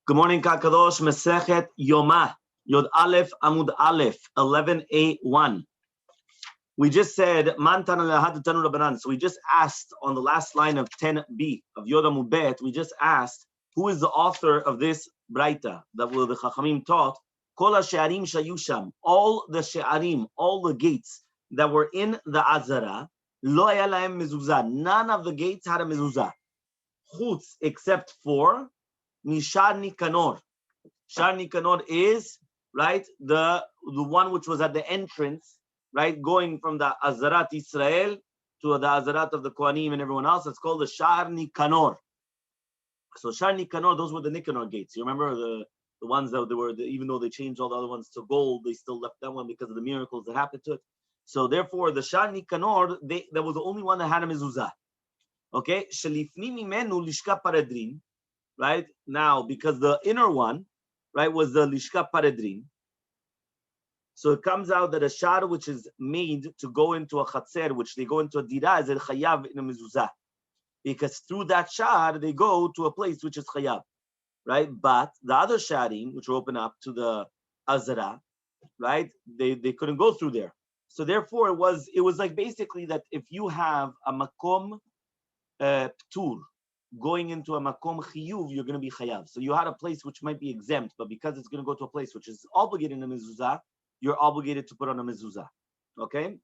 Good morning, Kakadosh. Masechet Yoma Yod Aleph Amud Aleph 11a1. We just said Man Tana Lahad Tanu Rabbanan. So we just asked on the last line of 10b of Yod Amud Bet. We just asked who is the author of this Braita that the Chachamim taught. Kol HaShe'arim Shayusham. All the She'arim, all the gates that were in the Azara. Lo haya lahem mezuzah. None of the gates had a mezuzah. Chutz except for Mishar Nikanor. Shar Nikanor is, right, the one which was at the entrance, right, going from the Azarat Israel to the Azarat of the Kohanim and everyone else. It's called the Shar Nikanor. So Shar Nikanor, those were the Nikanor gates. You remember the ones that they were, even though they changed all the other ones to gold, they still left that one because of the miracles that happened to it. So therefore, the Shar Nikanor, that was the only one that had a mezuzah. Okay, Shalifni mimenu lishka paredrin. Right now, because the inner one, right, was the lishka paredrin. So it comes out that a shar which is made to go into a chatzer, which they go into a dira, is el chayav in a mezuzah, because through that shar they go to a place which is chayav, right? But the other sharim, which were open up to the azara, right, they couldn't go through there. So therefore, it was like basically that if you have a makom ptur going into a makom chiyuv, you're going to be chayav. So you had a place which might be exempt, but because it's going to go to a place which is obligated in a mezuzah, you're obligated to put on a mezuzah. Okay?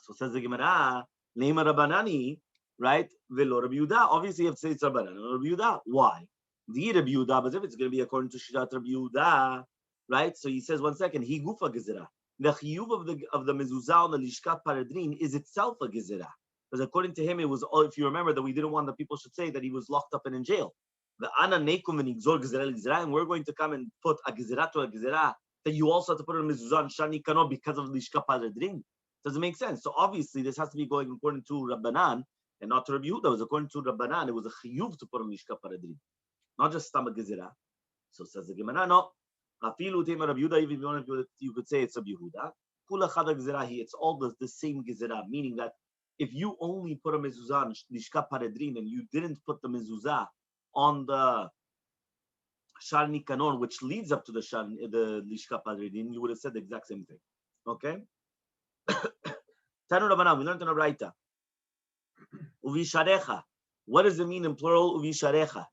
So says the Gemara, Neima Rabbanani, right? Velo Rabbi Yehuda. Obviously, you have to say it's Rabbanan or Rabbi Yehuda. Why? The Rabbi Yehuda, but if it's going to be according to Shirat Rabbi Yehuda, right? So he says, one second, he gufa gezerah. The chiyuv of the mezuzah on the lishkat paredrin is itself a gezerah. Because according to him, it was all, if you remember, that we didn't want that people should say that he was locked up and in jail. The ana nekum v'nigzor gezerah, and we're going to come and put a gezerah to a gezerah that you also have to put on mezuzah and shani kano because of lishka paredrin. Doesn't make sense. So obviously, this has to be going according to Rabbanan and not to Rabbi Yehuda. It was according to Rabbanan. It was a chiyuv to put on lishka paredrin, not just stam gezerah. So says the Gemara, no. Afilu tema Rabbi Yehuda, even if you could say it's Rabbi Yehuda. Kula chada gezerah, it's all the same gezerah, meaning that if you only put a mezuzah on lishka paredrin and you didn't put the mezuzah on the shar nikanor, which leads up to the lishka paredrin, you would have said the exact same thing. Okay? Tanu Rabbanan, we learned in a Braita. Uvisharecha. What does it mean in plural? Uvisharecha.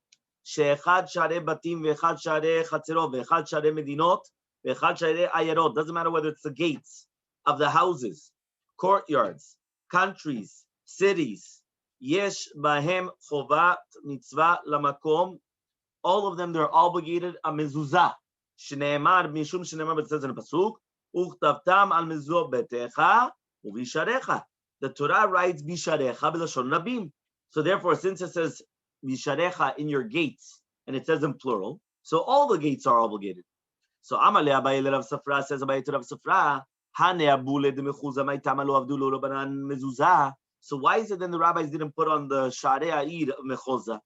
She'echad share batim ve'echad share chatzerot ve'echad share medinot ve'echad share ayarot. Doesn't matter whether it's the gates of the houses, courtyards, countries, cities, yesh bahem chovat mitzvah lamakom. All of them, they're obligated a mezuzah. Shneimar mishum shneimar, but it says in the pasuk, uchtavtam al mezuzah betecha uvisharecha. The Torah writes bisharecha b'lashon rabim. So therefore, since it says bisharecha in your gates, and it says in plural, so all the gates are obligated. So Amalei Abaye Rav Safra says Abaye to Rav Safra. So why is it then the rabbis didn't put on the Sharei Ha'ir Mechoza?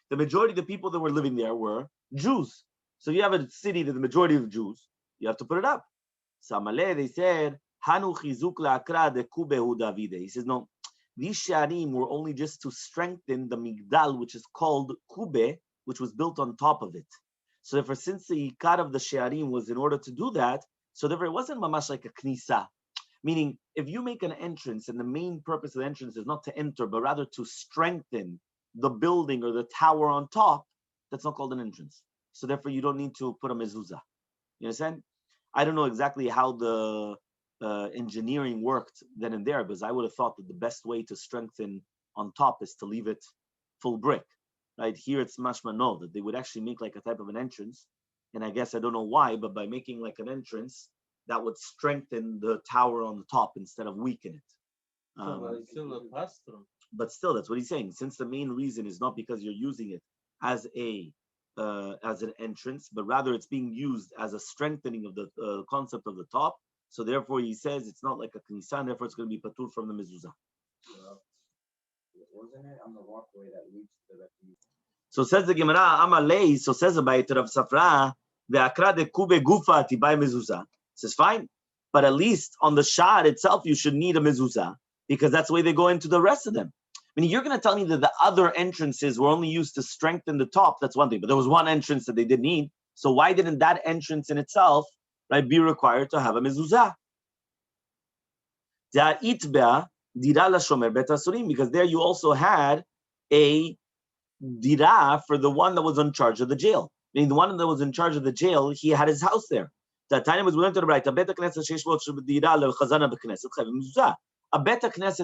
The majority of the people that were living there were Jews. So you have a city that the majority of Jews, you have to put it up. Samaleh, they said, Hanu chizuk la'akra de kubehu Davide. He says, no, these Sharim were only just to strengthen the Migdal, which is called Kube, which was built on top of it. So therefore, since the Ikar of the Sharim was in order to do that, so therefore, it wasn't mamash like a knisa, meaning if you make an entrance and the main purpose of the entrance is not to enter, but rather to strengthen the building or the tower on top, that's not called an entrance. So therefore, you don't need to put a mezuzah. You understand? I don't know exactly how the engineering worked then and there, because I would have thought that the best way to strengthen on top is to leave it full brick. Right here, it's mashma no, that they would actually make like a type of an entrance. And I guess I don't know why, but by making like an entrance, that would strengthen the tower on the top instead of weaken it. But still, that's what he's saying. Since the main reason is not because you're using it as an entrance, but rather it's being used as a strengthening of the concept of the top. So therefore, he says it's not like a knisan. Therefore, it's going to be patur from the mezuzah. Wasn't it on the walkway that leads to the refuge? So says the Gemara, Amalei. So says the Bayit of Safra. Says fine, but at least on the shad itself you should need a mezuzah because that's the way they go into the rest of them. Meaning you're going to tell me that the other entrances were only used to strengthen the top. That's one thing. But there was one entrance that they didn't need. So why didn't that entrance in itself, right, be required to have a mezuzah? Because there you also had a dira for the one that was in charge of the jail. Meaning the one that was in charge of the jail, he had his house there. The time was willing to write a beta knesset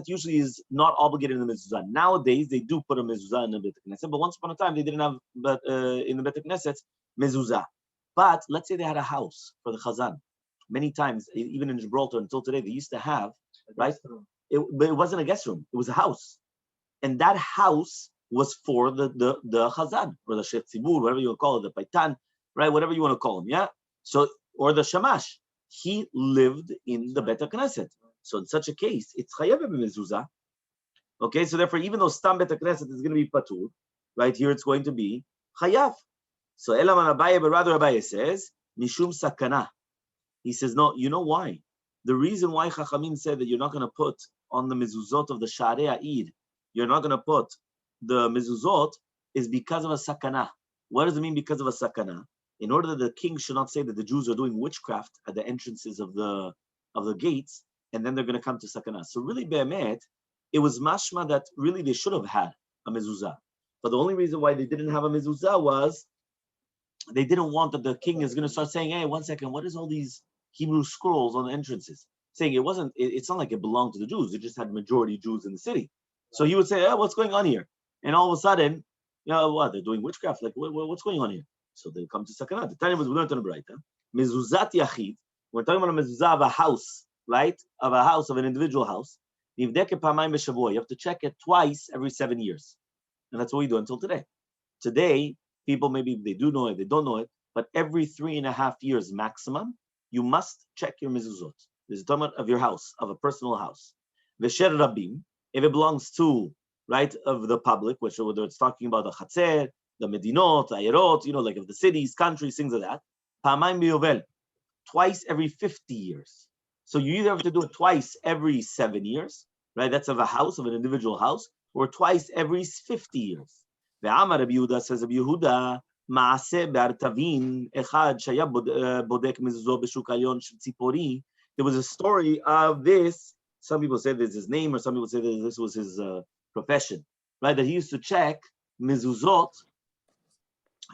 usually is not obligated in the mezuzah. Nowadays they do put a mezuzah in the beta knesset, but once upon a time they didn't have in the beta knesset mezuzah. But let's say they had a house for the chazan. Many times, even in Gibraltar until today, they used to have, right? But it wasn't a guest room; it was a house, and that house was for the chazan or the shef tzibur, whatever you want to call it, the paitan, right? Whatever you want to call him, yeah. So or the shamash, he lived in the beta knesset. So in such a case, it's chayav b'mezuzah. Okay, so therefore, even though stam beta knesset is going to be patur, right here it's going to be chayav. So Elaman Abaye, but rather Abaye says mishum sakana. He says no. You know why? The reason why Chachamim said that you're not going to put on the mezuzot of the Sharei Eid, you're not going to put the mezuzot, is because of a sakana. What does it mean because of a sakana? In order that the king should not say that the Jews are doing witchcraft at the entrances of the gates, and then they're going to come to sakana. So really, be'emet, it was mashma that really they should have had a mezuzah. But the only reason why they didn't have a mezuzah was they didn't want that the king is going to start saying, hey, 1 second, what is all these Hebrew scrolls on the entrances? Saying it's not like it belonged to the Jews. It just had majority Jews in the city. So he would say, oh, what's going on here? And all of a sudden, what, they're doing witchcraft? Like, what's going on here? So they come to Sakana. The time was we learned on the Braita. Mezuzat Yachid. We're talking about a mezuzah of a house, right? Of a house, of an individual house. You have to check it twice every 7 years. And that's what we do until today. Today, people, maybe they do know it, they don't know it, but every 3.5 years maximum, you must check your mezuzot. This is talking about of your house, of a personal house. V'sher rabim, if it belongs to, right, of the public, which whether it's talking about the chatzer, the medinot, the ayerot, like of the cities, countries, things like that. Pa'amayim biyovel, twice every 50 years. So you either have to do it twice every 7 years, right? That's of a house, of an individual house, or twice every 50 years. Ve'amar Rabbi Yehuda, says Rabbi Yehuda, Maaseh be'artavin echad shaya bodek mezuzot b'shuk alyon shel tzipori. There was a story of this. Some people say this is his name, or some people say that this was his profession, right? That he used to check mezuzot,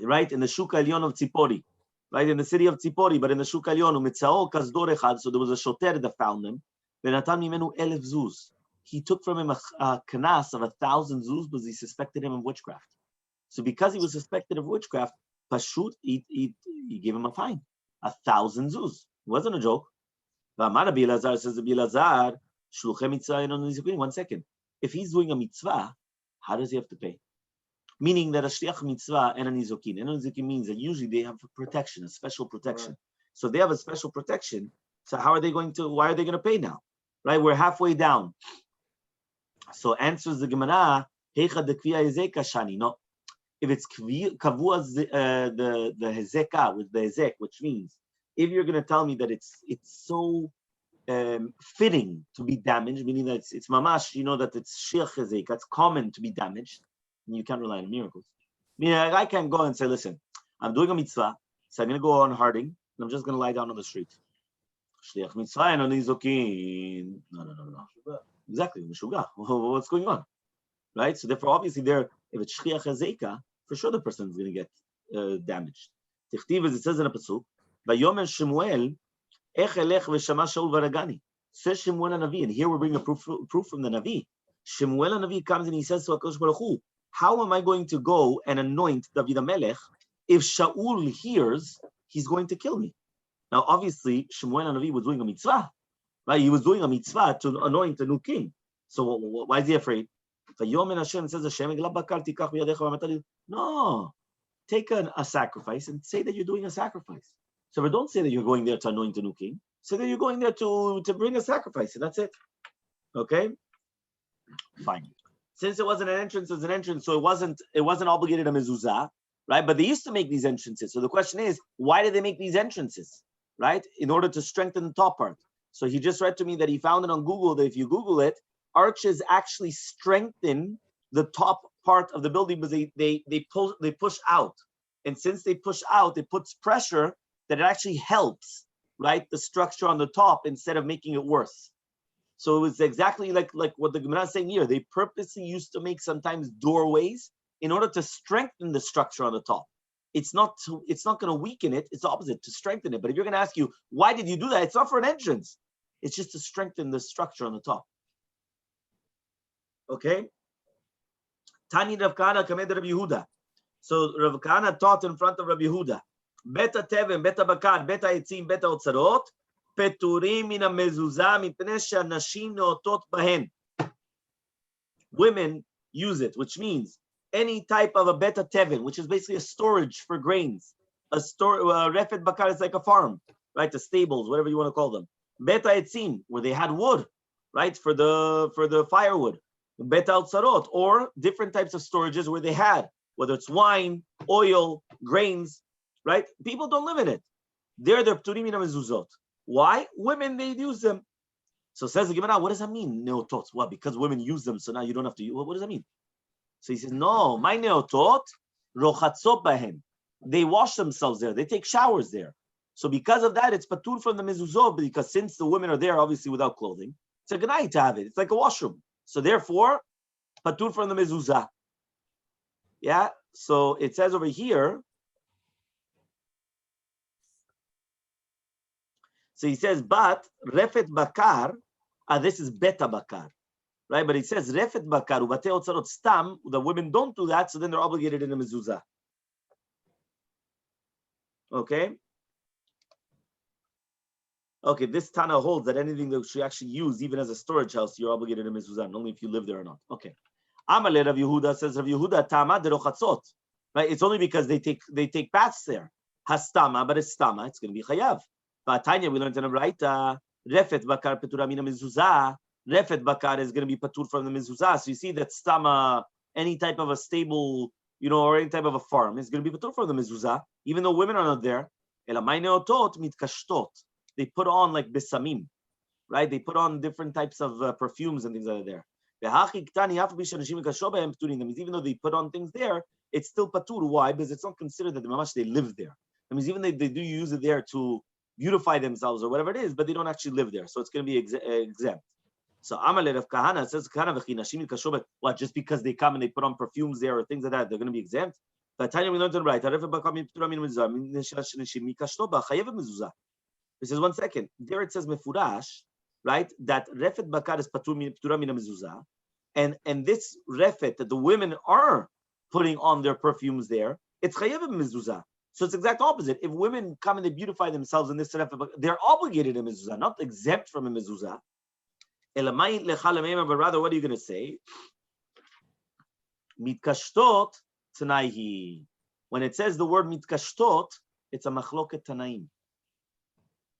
right, in the shuk alyon of Tzipori, right, in the city of Tzipori, but in the shuk alyon, u'mitzao kasdor echad. So there was a shoter that found him. Ve'natan mimenu 1,000 zuz. He took from him a kanas of 1,000 zuz because he suspected him of witchcraft. So because he was suspected of witchcraft, Pashut, he gave him a fine, 1,000 zuz. It wasn't a joke. V'amar Rabbi Elazar, says Rabbi Elazar, shluchei mitzvah eno nizukin. 1 second. If he's doing a mitzvah, how does he have to pay? Meaning that a shliach mitzvah and a nizukin. And a nizukin means that usually they have protection, a special protection. Right. So they have a special protection. So why are they going to pay now? Right? We're halfway down. So answers the Gemara, Heicha de Kviya Hezek Kashani. No. If it's kavua the hezekah with the hezek, which means if you're going to tell me that it's so fitting to be damaged, meaning that it's mamash, that it's shiach hezek, it's common to be damaged, and you can't rely on miracles. Meaning I can't go and say, listen, I'm doing a mitzvah, so I'm going to go on harding, and I'm just going to lie down on the street. Shliach mitzvah and nizokin. No. Exactly, mishuga. What's going on? Right? So therefore, obviously, if it's shliach hezekah, for sure the person is going to get damaged. Tichtiv, as it says in a pasuk, Vayomer Shemuel, ech elech v'shama Shaul v'ragani. Says Shemuel HaNavi, and here we're bringing a proof from the Navi. Shemuel HaNavi comes and he says to HaKadosh Baruch Hu, how am I going to go and anoint David HaMelech if Shaul hears he's going to kill me? Now, obviously, Shemuel HaNavi was doing a mitzvah, right? He was doing a mitzvah to anoint a new king. So why is he afraid? Hashem says, no, take a sacrifice and say that you're doing a sacrifice. So don't say that you're going there to anoint a new king. Say that you're going there to bring a sacrifice, and that's it. Okay? Fine. Since it wasn't an entrance, it was an entrance, so it wasn't obligated a mezuzah, right? But they used to make these entrances. So the question is, why did they make these entrances, right? In order to strengthen the top part. So he just read to me that he found it on Google, that if you Google it, arches actually strengthen the top part of the building because they push out. And since they push out, it puts pressure that it actually helps, right, the structure on the top instead of making it worse. So it was exactly like what the Gemara is saying here. They purposely used to make sometimes doorways in order to strengthen the structure on the top. It's not going to weaken it. It's the opposite, to strengthen it. But if you're going to ask you, why did you do that? It's not for an entrance. It's just to strengthen the structure on the top. Okay? Tani Rav Kahana Kamed Rav Yehuda. So Rav Kahana taught in front of Rav Yehuda. Beta Tevin, Beta Bakar, Beta Etzim, Beta Otzarot, Peturim min hamezuzah mipnei she'anashim neotot bahen. Women use it, which means any type of a beta tevin, which is basically a storage for grains. Refet bakar is like a farm, right? The stables, whatever you want to call them. Beta etzim, where they had wood, right? For the firewood. Beta otzarot, or different types of storages where they had, whether it's wine, oil, grains, right? People don't live in it. They're the pturim min hamezuzot. Why? Women, they use them. So says the Gemara, what does that mean, neotot? What? Because women use them, so now you don't have to use. What does that mean? So he says, no, my neotot, rochatzot bahem. They wash themselves there. They take showers there. So because of that, it's patur from the mezuzot, because since the women are there, obviously without clothing, it's a gnai to have it. It's like a washroom. So therefore, patur from the mezuzah. Yeah? So it says over here, so he says, but refet bakar, this is beta bakar, right? But it says refet bakar ubate otzarot stam. The women don't do that, so then they're obligated in the mezuzah. Okay. Okay. This Tana holds that anything that you actually use, even as a storage house, you're obligated in mezuzah, only if you live there or not. Okay. Amale Rav Yehuda says Rav Yehuda tama derochatzot, right? It's only because they take baths there. Hastama, but it's stama. It's going to be chayav. But Tanya, we learned in a Braita, refet bakar petura mina mezuzah. Refet bakar is going to be patur from the mezuzah. So you see that stama, any type of a stable, or any type of a farm, is going to be patur from the mezuzah, even though women are not there. Elamai neotot mitkashtot. They put on like besamim, right? They put on different types of perfumes and things like that there. Even though they put on things there, it's still patur. Why? Because it's not considered that the mamash they live there. That means even they do use it there to beautify themselves or whatever it is, but they don't actually live there, so it's going to be exempt. So Amalei Rav Kahana says, what? Just because they come and they put on perfumes there or things like that, they're going to be exempt? But Tanya, we learned to write. He says, 1 second. There it says mefurash, right? That refet bakar is patur mina mezuzah, and this refet that the women are putting on their perfumes there, it's chayev mezuzah. So it's the exact opposite. If women come and they beautify themselves in this refet, they're obligated in mezuzah, not exempt from a mezuzah. But rather, what are you going to say? Mitkashtot tanaihi. When it says the word mitkashtot, it's a machloket tanaim.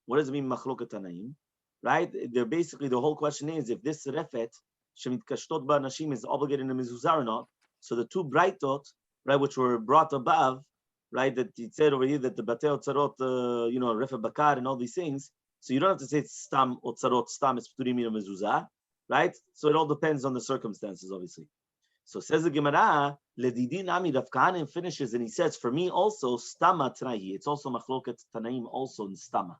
What does it mean, machloket tanaim? Right? They're basically, the whole question is if this refet shemitkashtot ba'anashim is obligated in a mezuzah or not. So the two brightot, right, which were brought above, right, that it said over here that the batei otzarot, refet bakar and all these things. So you don't have to say it's stam otzarot, stam is pturim mina mezuzah, right? So it all depends on the circumstances, obviously. So says the Gemara, ledidin ami Rav Kahana finishes and he says, for me also stama tanahi. It's also machloket tanaim also in stama,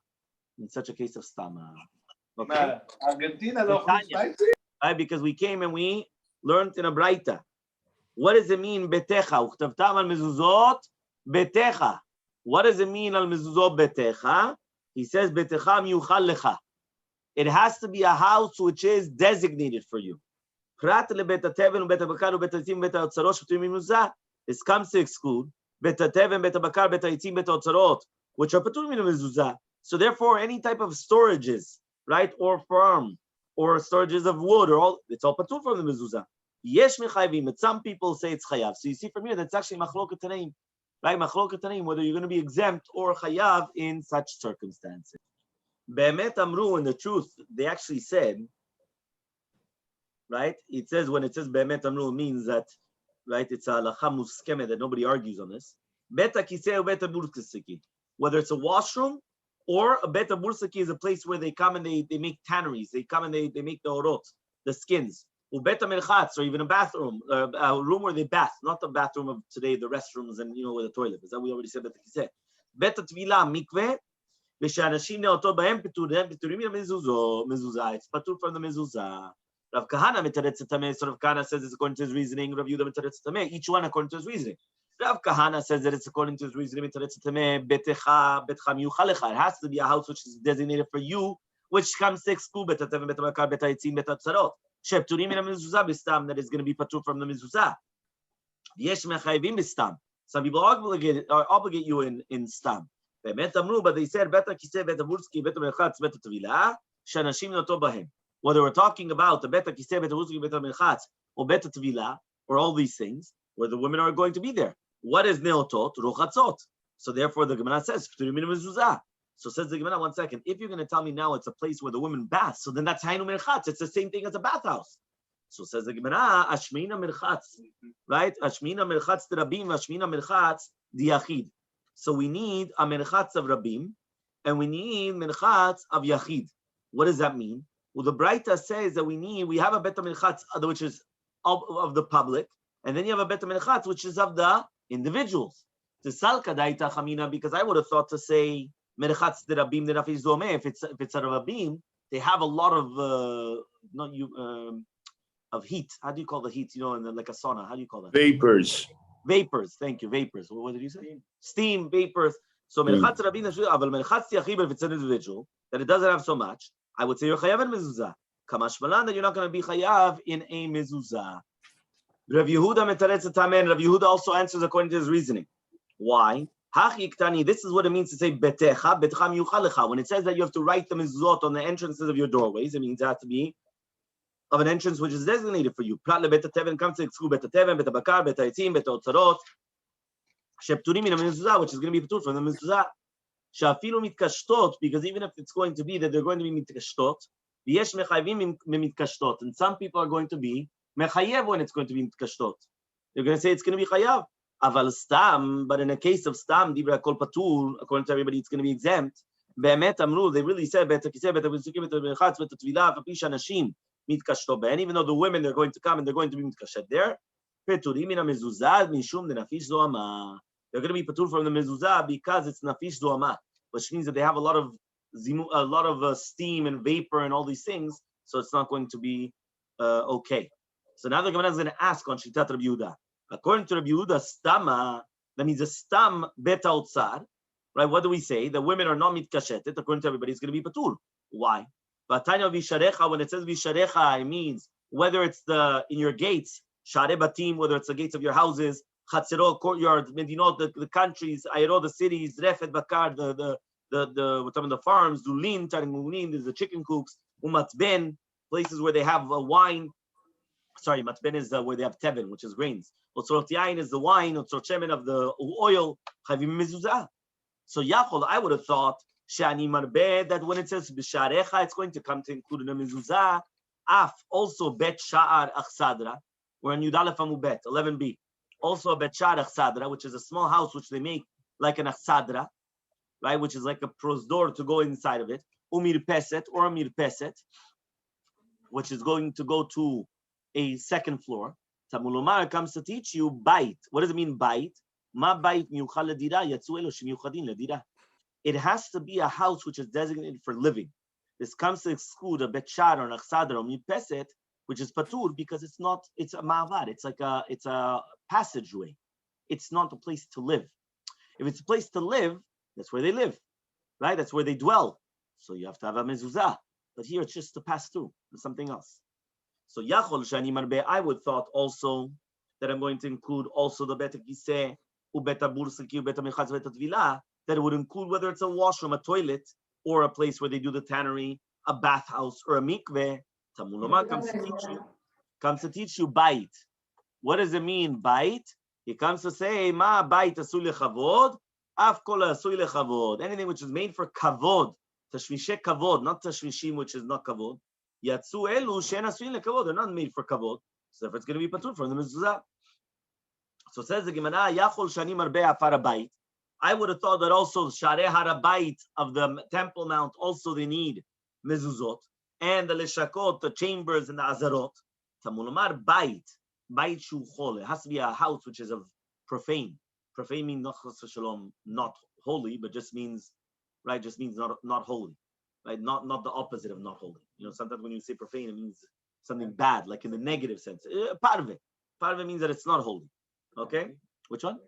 in such a case of stama. Okay. Right, because we came and we learned in a braita. What does it mean betecha? Uchtavtam al mezuzot betecha. What does it mean al mezuzot betecha? He says betecha miyuchal lecha. It has to be a house which is designated for you. Prat lebeta teven ubeta bakar ubeta itzim beta otzarot sh'pturim mimuzah. This comes to exclude beta teven beta bakar beta itzim beta otzarot, which are pturim mimuzah. So therefore, any type of storages, right, or farm, or storages of wood, or all, it's all patur from the mezuzah. Yesh mechayvim, but some people say it's chayav. So you see from here, that's actually machloket tanaim, right? Machloket tanaim, whether you're going to be exempt or chayav in such circumstances. Be'emet amru, in the truth, they actually said, right? It says, when it says be'emet amru, it means that, right, it's a halacha muskeme, that nobody argues on this. Beta kiseh beta bursaki. Whether it's a washroom, or a beta bursaki is a place where they come and they make tanneries. They come and they make the orot, the skins. Ubeta merchatz, or even a bathroom, a room where they bath, not the bathroom of today, the restrooms and where the toilet is. That we already said beta kiseh. Beta tvila mikveh, v'she'anashim ne'oto b'hem p'turim מן mezuzah. It's patur from the mezuzah. Rav Kahana mitaretz tameh. So Rav Kahana says it's according to his reasoning. Rav Yehuda mitaretz tameh. Each one according to his reasoning. Rav Kahana says that it's according to his reasoning. Mitaretz tameh betcha miyuchal lecha. It has to be a house which is designated for you, which comes to exclude beta teven, beta bakar, beta yitzim, beta tzarot. Shepturim min mezuzah b'stam, that is going to be patur from the mezuzah. Yesh mechayvim b'stam. Some people obligate you in stam. But they said beta kiseh, beta burski, beta merchatz, beta tvila, shanashim noto bahem. Whether we're talking about the beta kiseh, beta burski, beta merchatz, or beta tvila, or all these things, where the women are going to be there. What is neotot? Rochatzot. So therefore the Gemara says pturim min mezuzah. So says the Gemara, 1 second. If you're going to tell me now it's a place where the women bath, so then that's hainu merchatz. It's the same thing as a bathhouse. So says the Gemara, ashmina merchatz, right? Ashmina merchatz rabim, ashmina merchatz diyachid. So we need a merchatz of rabim, and we need merchatz of yachid. What does that mean? Well, the Braita says that we have a beta merchatz which is of the public, and then you have a beta merchatz which is of the individuals. To salka daita chamina, because I would have thought to say merchatz de rabim de nafish zomeh. If it's a rabim, they have a lot of of heat. How do you call the heat? Like a sauna. How do you call that? Vapors. Vapors. Thank you. Vapors. What did you say? Steam, vapors. So merchatz rabim, but merchatz yachid, if it's an individual that it doesn't have so much, I would say you're chayav in mezuzah. Kamash malan, that you're not going to be chayav in a mezuzah. Rav Yehuda metaretz tamen. Rav Yehuda also answers according to his reasoning. Why? This is what it means to say betecha, betcha miyuchal lecha. When it says that you have to write the mezuzot on the entrances of your doorways, it means it has to be of an entrance which is designated for you. Prat lebeta teven comes to exclude beta teven, beta bakar, beta yitzim, beta otzarot. Shepturim min mezuzah, which is going to be patur from the mezuzah. Shafilu mitkashtot, because even if it's going to be that they're going to be mitkashtot, v'yesh mechayvim mitkashtot, and some people are going to be mechayev when it's going to be mitkashtot. They're going to say it's going to be chayav. Aval stam, but in a case of stam, dibra kol patur, according to everybody, it's going to be exempt. Be'emet amru, they really said beta kiseh, beta v'sukim, beta merchatz, beta tvila, v'pisha nashim mitkashtot ben. Even though the women are going to come and they're going to be mitkashet there, peturim min mezuzah mishum de nafish zoama. They're going to be patur from the mezuzah because it's nafish zoama, which means that they have a lot of steam and vapor and all these things, so it's not going to be okay. So now the Gemara is going to ask on Shitat Rabbi Yehuda. According to Rabbi Yehuda, stama, that means a stam beta otzar, right? What do we say? The women are not mitkashetet. According to everybody, it's going to be patur. Why? But Tanya visharecha, when it says visharecha, it means whether it's in your gates, share batim, whether it's the gates of your houses, chatzerot, courtyards, medinot, the countries, ayro, the cities, refet bakar, the farms, dulin, tarimulin, there's the chicken coops, umatben, places where they have wine. Sorry, matben is where they have tevin, which is grains. Otzorot yain is the wine. Otzorot shemen of the oil. Chavim mezuzah. So Yachol, I would have thought shani marbeh, that when it says b'sharecha, it's going to come to include in a mezuzah. Af, also bet sha'ar achsadra. We're in Yudalef Amubet 11b. Also a bet sha'ar achsadra, which is a small house which they make like an achsadra, right? Which is like a prosdor to go inside of it. Umir peset or a mirpeset, which is going to go to a second floor. Tamulomar comes to teach you bait. What does it mean bait? Ma bait miyuchal ledira yatzu eloshim miyuchadin ledira. It has to be a house which is designated for living. This comes to exclude a betshar or an achsadra or mirpeset, which is patur because it's a ma'avad. It's a passageway. It's not a place to live. If it's a place to live, that's where they live, right? That's where they dwell. So you have to have a mezuzah. But here it's just to pass through. There's something else. So Yachol Shani Marbe, I would thought also that I'm going to include also the Beta Kiseh, Ubeta Bursaki, Ubeta Mechatz, Beta Tvila, that it would include whether it's a washroom, a toilet, or a place where they do the tannery, a bathhouse, or a mikveh. Tamuloma comes to teach you bait. What does it mean, bait? He comes to say, Ma bait asul lechavod, af kol asul lechavod. Anything which is made for kavod, tashvishe kavod, not tashvishim, which is not kavod. Yatsu elu she'en asuin lekavod. They're not made for kavod, so therefore it's going to be patur from the mezuzah. So says the Gemara, Yachol shani marbe afar habayit. I would have thought that also Sharei Harabayit of the Temple Mount, also they need mezuzot, and the leshakot, the chambers and the azarot. Tamulamar bait. Bait shu chol. It has to be a house which is of profane. Profane means not holy, but just means, right? Just means not holy, right? Not the opposite of not holy. Sometimes when you say profane, it means something bad, like in the negative sense. Part of it means that it's not holy. Okay, which one?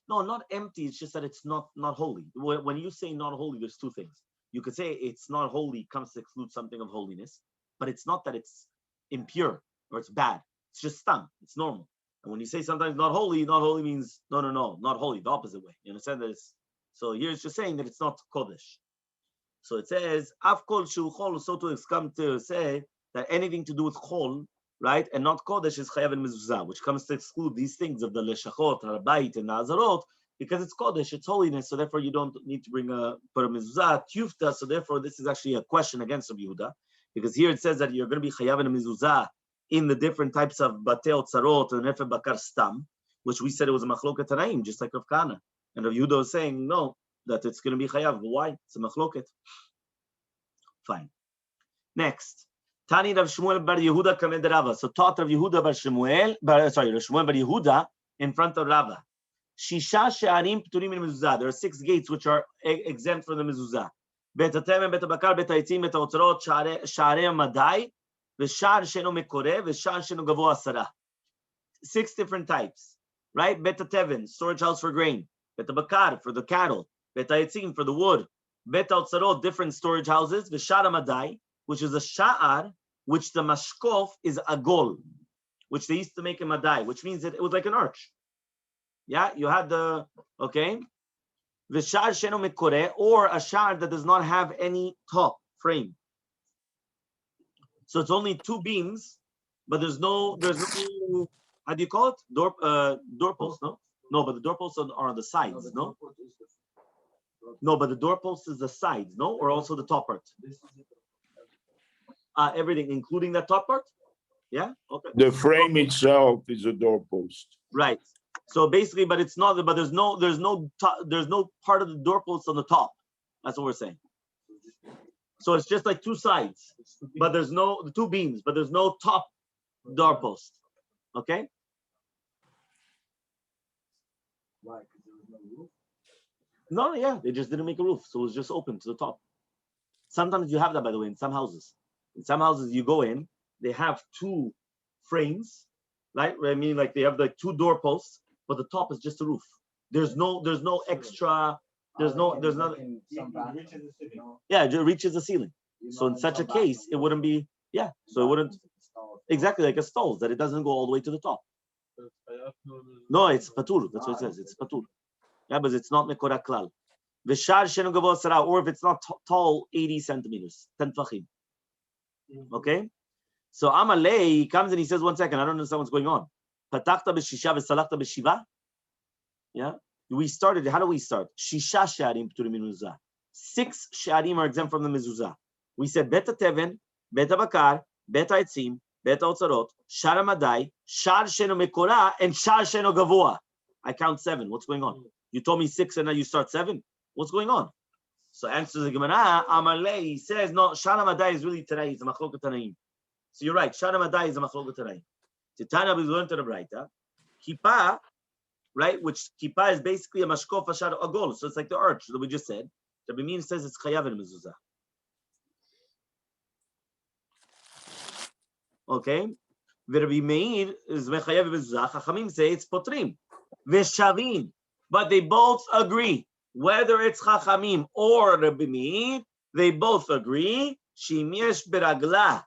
No, not empty. It's just that it's not holy. When you say not holy, there's two things. You could say it's not holy comes to exclude something of holiness, but it's not that it's impure or it's bad. It's just stam. It's normal. And when you say sometimes not holy means no, not holy, the opposite way. You understand that? So here it's just saying that it's not kodesh. So it says afkol shu chol. So to come to say that anything to do with chol, right, and not kodesh is chayav and mezuzah, which comes to exclude these things of the leshachot, harabait, and nazarot, because it's kodesh, it's holiness. So therefore, you don't need to put a mezuzah tufta. So therefore, this is actually a question against Rabbi Yehuda, because here it says that you're going to be chayav and mezuzah in the different types of batei otzarot and nefe bakar stam, which we said it was a machloket tanaim, just like Rav Kana. And Rav Yehuda was saying no, that it's going to be chayav. Why? It's a machloket. Fine. Next, Tani Rav Shmuel bar Yehuda kamed Rava. So taught Rav Yehuda Rav Shmuel bar Yehuda in front of Rava. Shisha she'arim pturim min mezuzah. There are 6 gates which are exempt from the mezuzah. Bet hatemen, bet habakar, bet haitzim, bet haotzarot, sha'arei madai, v'sha'ar she'eno mekoreh, v'sha'ar she'eno gavoa 10. 6 different types, right? Bet hateven, storage house for grain. Bet habakar, for the cattle. Bet haitzim, for the wood. Bet haotzarot, different storage houses. V'sha'ar madai, which is a sha'ar, which the mashkof is a gol, which they used to make a madai, which means that it was like an arch. Yeah, you had the, okay, the sha'ar sheno mekoreh, or a sha'ar that does not have any top frame. So it's only 2 beams, but there's no, how do you call it? Doorpost, no? No, but the doorposts are on the sides, no? No, but the doorpost is the sides, no? Or also the top part? Everything, including that top part? Yeah, okay. The frame itself is a doorpost. Right. So basically, but it's not. But there's no part of the doorpost on the top. That's what we're saying. So it's just like 2 sides, but there's no 2 beams, but there's no top doorpost. Okay. Why? Because there was no roof? No, yeah, they just didn't make a roof, so it was just open to the top. Sometimes you have that, by the way, in some houses. In some houses, you go in, they have 2 frames, right? I mean, like they have like 2 doorposts, but the top is just a roof. There's no extra. There's nothing. Yeah, it reaches the ceiling. So in such a case, it wouldn't be. Yeah, so it wouldn't exactly like a stove that it doesn't go all the way to the top. No, it's patur. That's what it says. It's patur. Yeah, but it's not mekora klal. Or if it's not tall, 80 centimeters, 10 tfachim. Okay. So Amalei comes and he says, 1 second, I don't understand what's going on. Patachta b'shisha v'salachta b'shiva. Yeah. We started. How do we start? Shisha she'arim p'turim min mezuzah. 6 she'arim are exempt from the mezuzah. We said bet hateven, bet habakar, bet haitzim, bet haotzarot, sha'ar hamadai, sha'ar she'eno mekorah, and sha'ar she'eno gavoa. I count 7. What's going on? You told me 6 and now you start 7. What's going on? So answers the Gemara. Amalei says no. Sha'ar hamadai is really today. It's a machloket tanaim. So you're right. Sha'ar hamadai is a machloket tanaim. Titana we learned to the Braita. Kippah, right? Which kippah is basically a mashkof ashar agol. So it's like the arch that we just said. Rabbi Meir says it's chayav and mezuzah. Okay. Rabbi Meir is mechayav and mezuzah. Chachamim say it's potrim. Veshavin. But they both agree. Whether it's Chachamim or Rabbi Meir, they both agree. Shim yesh beragla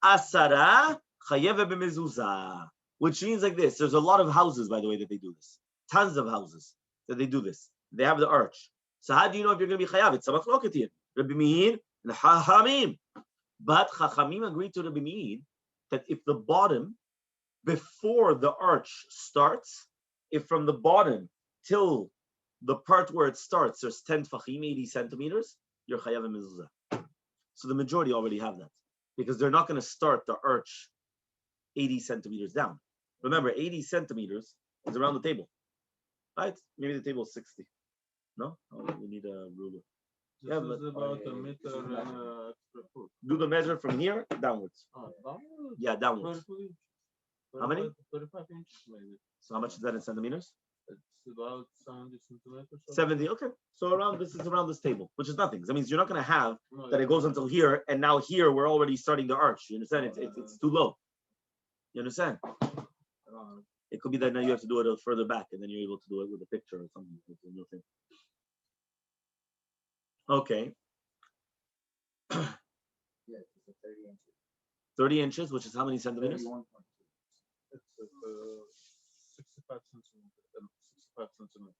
asara chayev b'mezuzah. Which means like this. There's a lot of houses, by the way, that they do this. Tons of houses that they do this. They have the arch. So how do you know if you're going to be chayav? It's a machloket here. Rabbi Meir and Chachamim. But Chachamim agreed to Rabbi Meir that if the bottom, before the arch starts, if from the bottom till the part where it starts, there's 10 tfachim, 80 centimeters, you're chayav and mezuzah. So the majority already have that. Because they're not going to start the arch 80 centimeters down. Remember, 80 centimeters is around the table. Right? Maybe the table is 60. No? Oh, we need a ruler. This Yeah, is but- about a meter and extra foot. Do the measure from here downwards. Downwards? Yeah, downwards. 22 inches. How many? 35 inches maybe. So how much is that in centimeters? It's about 70 centimeters. 70. Okay. So around this is around this table, which is nothing. That means you're not going to have No, that it goes until here, and now here we're already starting the arch. You understand? It's too low. You understand? It could be that now you have to do it further back, and then you're able to do it with a picture or something. It's a new thing. Okay. Yeah, it's a 30 inches. 30 inches, which is how many centimeters? 31.2. It's 65 centimeters.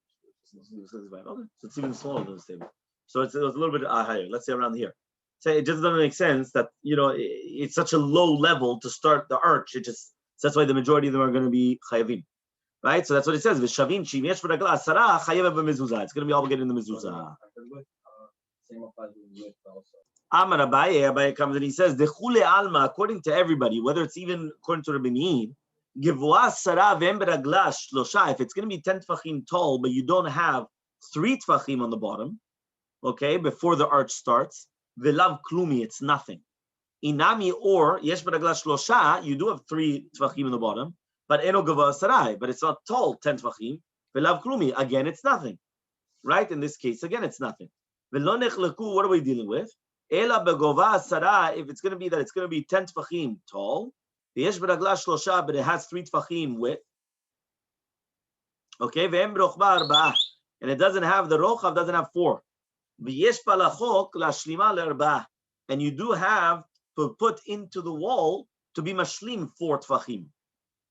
65. Okay. So it's even smaller than this table. So it's a little bit higher. Let's say around here. Say it just doesn't make sense that it's such a low level to start the arch. That's why the majority of them are going to be chayavim, right? So that's what it says. V'shavim shim yesh b'ragla asara chayav b'mezuzah. It's going to be obligated in the mezuzah. Same applies with width also. Amar Abaye comes and he says, "Dechule alma." According to everybody, whether it's even according to Rabbi Meir, givua asara v'em b'ragla shlosha. If it's going to be 10 tfachim tall, but you don't have 3 tfachim on the bottom, okay, before the arch starts, v'lav klumi, it's nothing. Inami or yesh b'ragla shlosha, you do have 3 tfachim on the bottom, but eno gavua asara, but it's not tall 10 tfachim. V'lav klumi, again, it's nothing, right? In this case, again, it's nothing. V'lo nechleku, what are we dealing with? Ela begova asara, if it's going to be that it's going to be 10 tfachim tall, yesh b'ragla shlosha, but it has 3 tfachim width. Okay, ve'em b'rochba arba'ah, and it doesn't have the rochav, doesn't have 4. V'yesh palachok la'shlima le'arba'ah, and you do have to put into the wall to be mashlim 4 tfachim.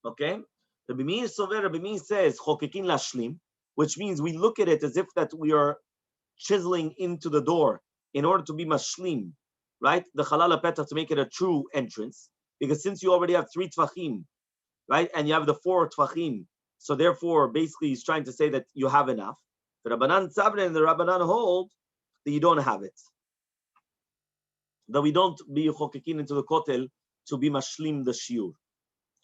Okay, Rabbi Meir says chokekin lashlim, which means we look at it as if that we are chiseling into the door in order to be mashlim, right? The halal petah to make it a true entrance, because since you already have 3 tfachim, right, and you have the 4 tfachim, so therefore, basically, he's trying to say that you have enough. The Rabbanan Tzavre and the Rabbanan hold that you don't have it, that we don't be chokekin into the kotel to be mashlim the shiur.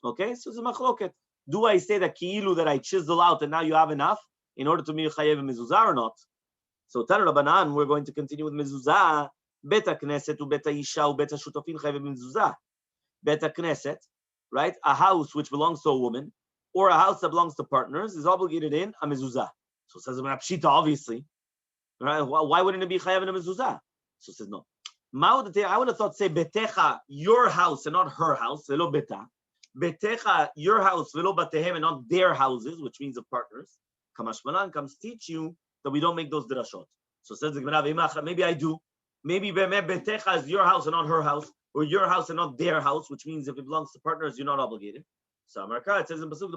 Okay, so it's a machloket. Do I say that ki'ilu that I chisel out and now you have enough in order to be chayev mezuzah or not? So Tan Rabbanan, we're going to continue with mezuzah. Beta knesset u beta isha u beta shutafin chayev mezuzah. Beta knesset, right? A house which belongs to a woman or a house that belongs to partners is obligated in a mezuzah. So it says pshita, obviously, right? Why wouldn't it be chayev in a mezuzah? So it says no. I would have thought say betecha, your house and not her house. Velo beta. Betecha, your house, velo batehem, and not their houses, which means of partners. Kamashmalan comes teach you that we don't make those drashot. So says the Gemara, maybe I do. Maybe betecha is your house and not her house, or your house and not their house, which means if it belongs to partners, you're not obligated. So Amarka, it says in Pasuk,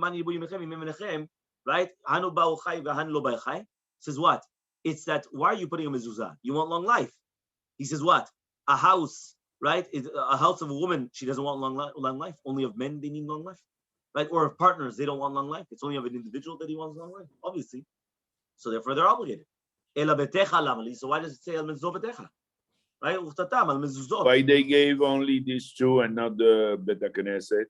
right? Hanu ba'u chai v'han lo ba'u chai. Says what? It's that, why are you putting a mezuzah? You want long life. He says what? A house, right? A house of a woman, she doesn't want long life. Only of men, they need long life. Right? Or of partners, they don't want long life. It's only of an individual that he wants long life, obviously. So therefore, they're obligated. Ela betecha lamali. So why does it say al mezuzah betecha? Right? Uchtatam al mezuzot. Why they gave only these 2 and not the Beta Knesset?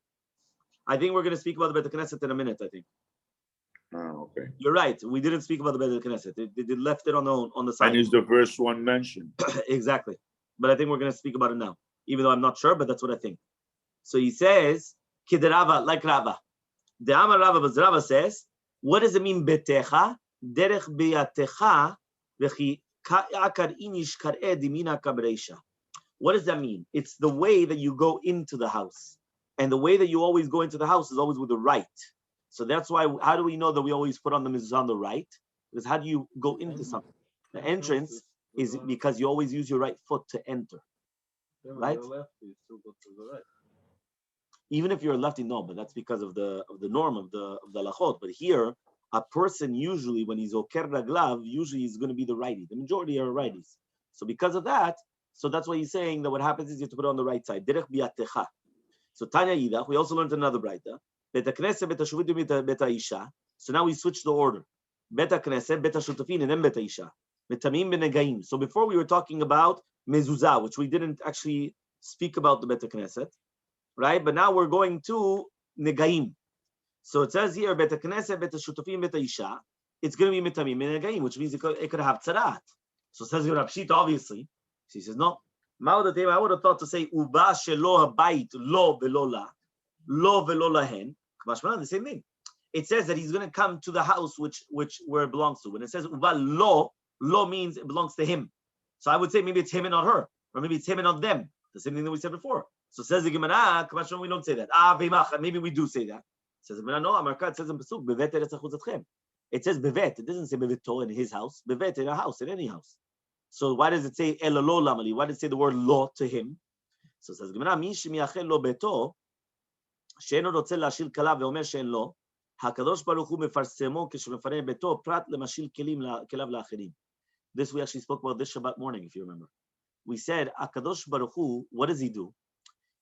I think we're going to speak about the Bet Knesset in a minute, I think. Oh, okay. You're right. We didn't speak about the Bet Knesset. They left it on the side. And it's the first one mentioned. Exactly. But I think we're going to speak about it now, even though I'm not sure, but that's what I think. So he says, Kiderava, like Rava. The Amar Rava, but Rava says, what does it mean, betecha? Derech beyatecha, v'chi akar inish kar'e dimina kabreisha. What does that mean? It's the way that you go into the house. And the way that you always go into the house is always with the right. So that's why, how do we know that we always put on the mezuzah on the right? Because how do you go into something? The entrance is because you always use your right foot to enter. Right? Even if you're a lefty, no, but that's because of the norm of the lachot. But here, a person usually, when he's oker raglav, usually is going to be the righty. The majority are righties. So because of that, so that's why he's saying that what happens is you have to put it on the right side. Derech biyatecha. So Tanya Yidach, we also learned another brayta. Beta knesset, beta shuvitim, beta isha. So now we switch the order. Beta knesset, beta shutafin, and then beta isha. Betamim benegaim. So before we were talking about mezuzah, which we didn't actually speak about the beta knesset, right? But now we're going to negaim. So it says here, beta knesset, beta shutafin, beta isha. It's going to be metamim benegaim, which means it could have tzarat. So says Rav Shita, obviously. So he says, no. I would have thought to say, Uba shelo habayit lo velo la, lo velo lahen. The same thing. It says that he's going to come to the house which where it belongs to. When it says Uba lo means it belongs to him. So I would say maybe it's him and not her, or maybe it's him and not them. The same thing that we said before. So says the Gemara, we don't say that. Maybe we do say that. Says the Gemara, no, Amarka, it says in Pasuk, bevet eretz achuzatchem. It says bevet. It doesn't say beveto in his house. Bevet in a house, in any house. So why does it say elalo lamali? Why does it say the word lo to him? So it says Gemara, mi shemiachel lo beto, she'eno rotze lashil kala ve'omer she'en lo, hakadosh baruch hu mefarsemo keshemefare beto prat lemashil kelav la'acherim. This we actually spoke about this Shabbat morning, if you remember. We said Akadosh Baruch Hu, what does he do?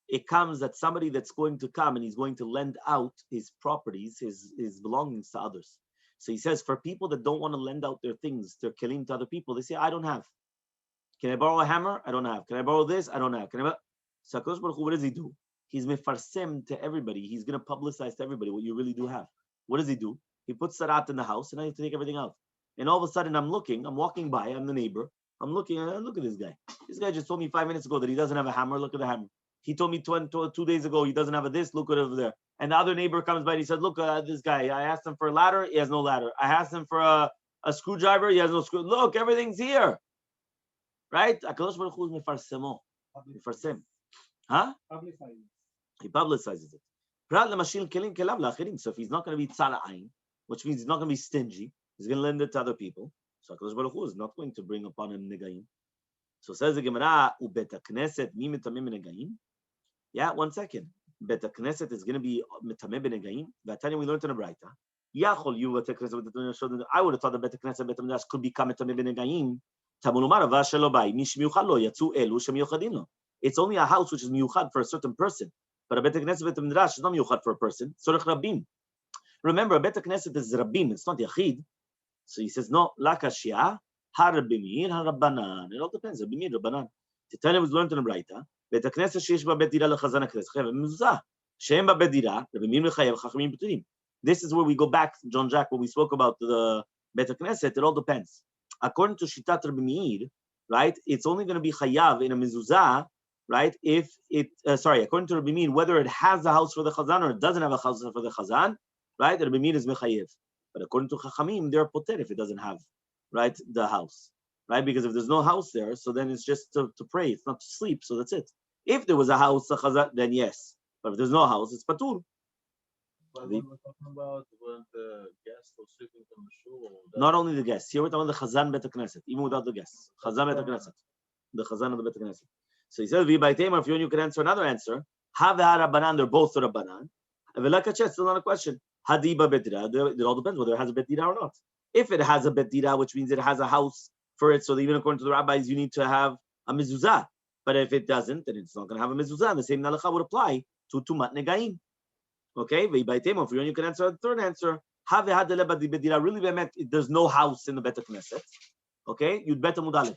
It comes that somebody that's going to come and he's going to lend out his properties, his belongings to others. So he says, for people that don't want to lend out their things, their kelim to other people, they say, I don't have. Can I borrow a hammer? I don't have. Can I borrow this? I don't have. So Akadosh Baruch Hu, what does he do? He's mefarsem to everybody. He's going to publicize to everybody what you really do have. What does he do? He puts sarat in the house and I have to take everything out. And all of a sudden I'm walking by, I'm the neighbor. I'm looking, look at this guy. This guy just told me 5 minutes ago that he doesn't have a hammer. Look at the hammer. He told me 2 days ago he doesn't have a this. Look at over there. And the other neighbor comes by and he said, look, this guy, I asked him for a ladder. He has no ladder. I asked him for a screwdriver. He has no screw. Look, everything's here. Right? HaKadosh Baruch Hu is mefarsemo. Mefarsem. Huh? He publicizes it. So if he's not going to be tzala'ain, which means he's not going to be stingy, he's going to lend it to other people. So HaKadosh Baruch Hu is not going to bring upon him negaim. So says the Gemara, ubet knesset mi mitamim negaim. Yeah, 1 second. Bet knesset is going to be mitamim negaim. V'atanya we learned in a brayta. Yachol you bet knesset. I would have thought that bet knesset bet midrash could become mitamim negaim. Tamulumar v'ashelo bai mish miyuchad lo yatzu elu shemiyuchadim lo. It's only a house which is miyuchad for a certain person, but a bet knesset bet midrash is not miyuchad for a person. Sorech rabim. Remember, a bet knesset is rabim. It's not yachid. So he says, no, la kashia, harabimir, harabanan. It all depends. Rabimir, rabanan. Titania was learned in a brayta. Bet knesset sheish ba bet dira lechazan haknes. Chayav mezuzah. She'em ba bet dira. Rabimir mechayav chachamim beturim. This is where we go back, John Jack, when we spoke about the bet knesset. It all depends. According to shitat Rabimir, right? It's only going to be chayav in a mezuzah, right? If it, according to Rabimir, whether it has a house for the chazan or it doesn't have a house for the chazan, right? Rabimir is mechayev. But according to Chachamim, they're poter if it doesn't have, right, the house, right? Because if there's no house there, so then it's just to pray. It's not to sleep, so that's it. If there was a house, then yes. But if there's no house, it's patur. But when we're talking about when the guest was sleeping on the shul. Not only the guests. Here we're talking about the Chazan Bet Knesset, even without the guests. Chazan Bet Knesset. The Chazan of the Bet Knesset. So he says, if you can answer another answer, have the Rabbanan, they're both the Rabbanan. Still not a question. Hadiba betira. It all depends whether it has a betira or not. If it has a betira, which means it has a house for it, so even according to the rabbis, you need to have a mezuzah. But if it doesn't, then it's not going to have a mezuzah. The same nalacha would apply to tumat negaim. Okay, v'ibaitem. For you can answer the third answer. Have had the betira. Really, there's no house in the Bet Knesset. Okay, you'd bet mudalef.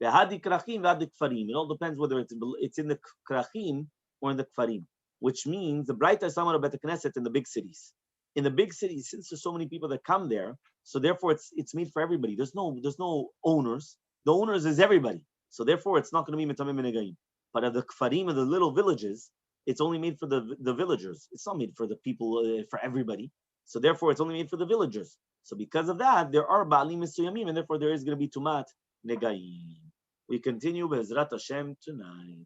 V'hadi krachim v'hadi kfarim. It all depends whether it's in the krachim or in the kfarim. Which means the brighter is talking about Bet Knesset in the big cities. In the big cities, since there's so many people that come there, so therefore it's made for everybody. There's no owners. The owners is everybody. So therefore it's not going to be mitamim negaim. But at the kfarim of the little villages, it's only made for the villagers. It's not made for the people, for everybody. So therefore it's only made for the villagers. So because of that, there are ba'alim mesuyamim, and therefore there is going to be tumat negaim. We continue Be'ezrat Hashem tonight.